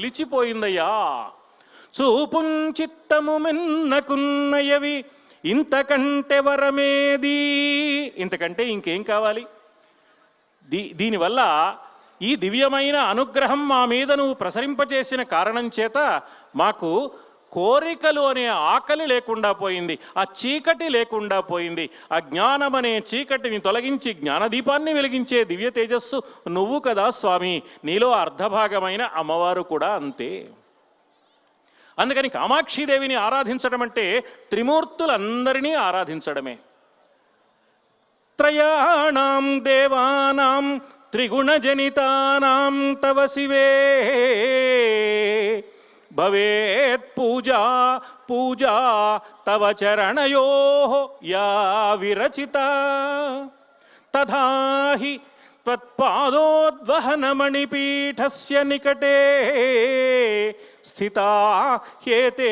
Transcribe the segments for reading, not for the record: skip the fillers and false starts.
నిలిచిపోయిందయ్యా. చూపుం చిత్తము మిన్నకున్నయవి ఇంతకంటే వరమేది, ఇంతకంటే ఇంకేం కావాలి? దీనివల్ల ఈ దివ్యమైన అనుగ్రహం మా మీద నువ్వు ప్రసరింపచేసిన కారణం చేత మాకు కోరికలు అనే ఆకలి లేకుండా పోయింది, ఆ చీకటి లేకుండా పోయింది. ఆ జ్ఞానం అనే చీకటిని తొలగించి జ్ఞానదీపాన్ని వెలిగించే దివ్య తేజస్సు నువ్వు కదా స్వామి. నీలో అర్ధభాగమైన అమ్మవారు కూడా అంతే. అందుకని కామాక్షీదేవిని ఆరాధించడం అంటే త్రిమూర్తులందరినీ ఆరాధించడమే. త్రయాణం దేవానాం త్రిగుణజనితానాం తవ శివే భవేత్ పూజా పూజా తవ చరణయో యా విరచిత తథా హి త్వత్పాదోద్వహనమణిపీఠస్య నికటే స్థితా హ్యేతే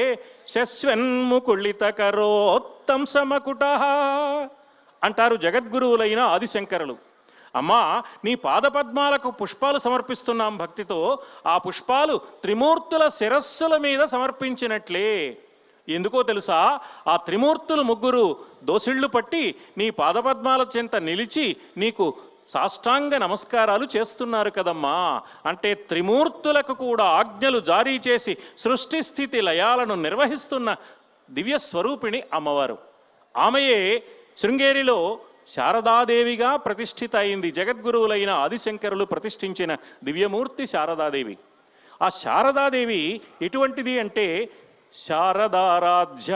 శశ్వన్ముకుళితకరోత్తం సమకుటః అంటారు జగద్గురువులైన ఆదిశంకరులు. అమ్మా, నీ పాదపద్మాలకు పుష్పాలు సమర్పిస్తున్నాం భక్తితో. ఆ పుష్పాలు త్రిమూర్తుల శిరస్సుల మీద సమర్పించినట్లే. ఎందుకో తెలుసా? ఆ త్రిమూర్తులు ముగ్గురు దోసిళ్ళు పట్టి నీ పాదపద్మాల చెంత నిలిచి నీకు సాష్టాంగ నమస్కారాలు చేస్తున్నారు కదమ్మా. అంటే త్రిమూర్తులకు కూడా ఆజ్ఞలు జారీ చేసి సృష్టి స్థితి లయాలను నిర్వహిస్తున్న దివ్య స్వరూపిణి అమ్మవారు. ఆమెయే శృంగేరిలో శారదాదేవిగా ప్రతిష్ఠిత అయింది. జగద్గురువులైన ఆదిశంకరులు ప్రతిష్ఠించిన దివ్యమూర్తి శారదాదేవి. ఆ శారదాదేవి ఎటువంటిది అంటే శారదారాధ్య.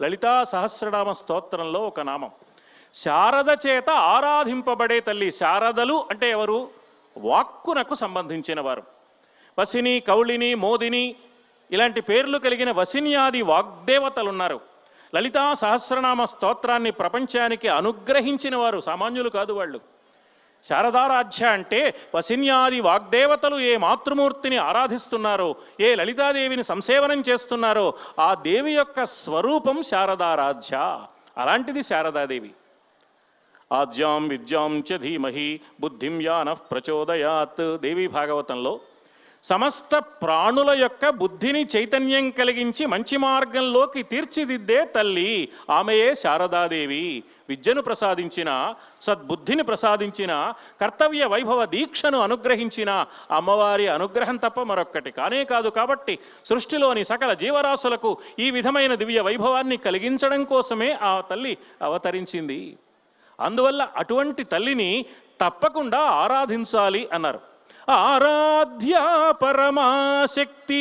లలితా సహస్రనామ స్తోత్రంలో ఒక నామం. శారద చేత ఆరాధింపబడే తల్లి. శారదలు అంటే ఎవరు? వాక్కునకు సంబంధించిన వారు. వసిని, కౌళిని, మోదిని ఇలాంటి పేర్లు కలిగిన వసిన్యాది వాగ్దేవతలున్నారు. లలితా సహస్రనామ స్తోత్రాన్ని ప్రపంచానికి అనుగ్రహించిన వారు సామాన్యులు కాదు వాళ్ళు. శారదారాధ్య అంటే వసిన్యాది వాగ్దేవతలు ఏ మాతృమూర్తిని ఆరాధిస్తున్నారో, ఏ లలితాదేవిని సంసేవనం చేస్తున్నారో ఆ దేవి యొక్క స్వరూపం శారదారాధ్య. అలాంటిది శారదాదేవి. ఆద్యాం విద్యాం చ ధీమహి బుద్ధిం యానః ప్రచోదయాత్. దేవి భాగవతంలో సమస్త ప్రాణుల యొక్క బుద్ధిని చైతన్యం కలిగించి మంచి మార్గంలోకి తీర్చిదిద్దే తల్లి ఆమెయే శారదాదేవి. విద్యను ప్రసాదించిన, సద్బుద్ధిని ప్రసాదించిన, కర్తవ్య వైభవ దీక్షను అనుగ్రహించిన అమ్మవారి అనుగ్రహం తప్ప మరొక్కటి కానే కాదు. కాబట్టి సృష్టిలోని సకల జీవరాశులకు ఈ విధమైన దివ్య వైభవాన్ని కలిగించడం కోసమే ఆ తల్లి అవతరించింది. అందువల్ల అటువంటి తల్లిని తప్పకుండా ఆరాధించాలి అన్నారు. ఆరాధ్యా పరమాశక్తి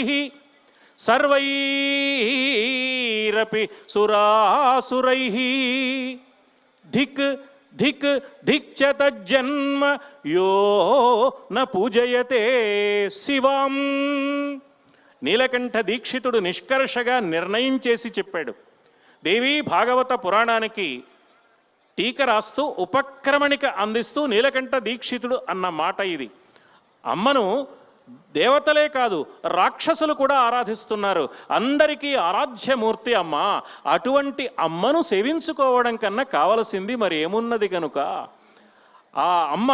సర్వైరపి సురాసురైః ధిక్ ధిక్ ధిక్ చ తజ్జన్మ యో న పూజయతే శివాం. నీలకంఠ దీక్షితుడు నిష్కర్షగా నిర్ణయం చేసి చెప్పాడు. దేవీ భాగవత పురాణానికి టీక రాస్తూ ఉపక్రమణిక అందిస్తూ నీలకంఠ దీక్షితుడు అన్న మాట ఇది. అమ్మను దేవతలే కాదు రాక్షసులు కూడా ఆరాధిస్తున్నారు. అందరికీ ఆరాధ్యమూర్తి అమ్మ. అటువంటి అమ్మను సేవించుకోవడం కన్నా కావలసింది మరి ఏమున్నది కనుక ఆ అమ్మ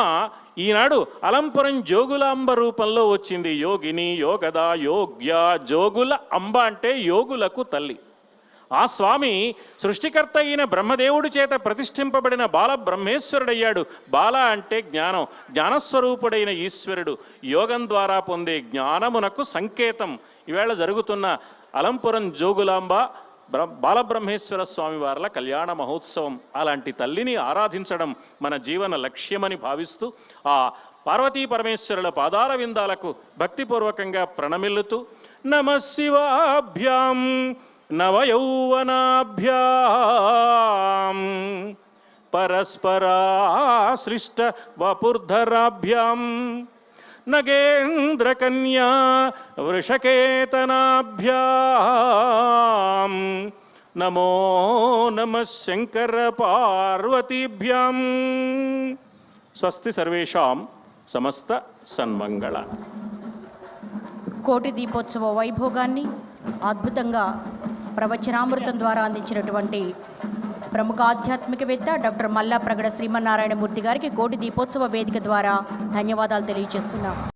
ఈనాడు అలంపురం జోగులాంబ రూపంలో వచ్చింది. యోగిని, యోగద, యోగ్య, జోగుల అంబ అంటే యోగులకు తల్లి. ఆ స్వామి సృష్టికర్త అయిన బ్రహ్మదేవుడి చేత ప్రతిష్ఠింపబడిన బాల బ్రహ్మేశ్వరుడయ్యాడు. బాల అంటే జ్ఞానం, జ్ఞానస్వరూపుడైన ఈశ్వరుడు. యోగం ద్వారా పొందే జ్ఞానమునకు సంకేతం ఈవేళ జరుగుతున్న అలంపురం జోగులాంబ బాలబ్రహ్మేశ్వర స్వామి వార్ల కళ్యాణ మహోత్సవం. అలాంటి తల్లిని ఆరాధించడం మన జీవన లక్ష్యమని భావిస్తూ ఆ పార్వతీ పరమేశ్వరుల పాదార విందాలకు భక్తిపూర్వకంగా ప్రణమిల్లుతూ నమః శివాభ్యాం నవయౌవనాభ్యాం పరస్పరాశ్లిష్ట వపుర్ధరాభ్యాం నగేంద్రకన్యా వృషకేతనాభ్యాం నమో నమః శంకర పార్వతీభ్యాం. స్వస్తి సర్వేషాం సమస్త సన్మంగళ. కోటి దీపోత్సవ వైభోగాన్ని అద్భుతంగా ప్రవచనామృతం ద్వారా అందించినటువంటి ప్రముఖ ఆధ్యాత్మికవేత్త డాక్టర్ మల్లా ప్రగడ శ్రీమన్నారాయణమూర్తి గారికి కోటి దీపోత్సవ వేదిక ద్వారా ధన్యవాదాలు తెలియజేస్తున్నాం.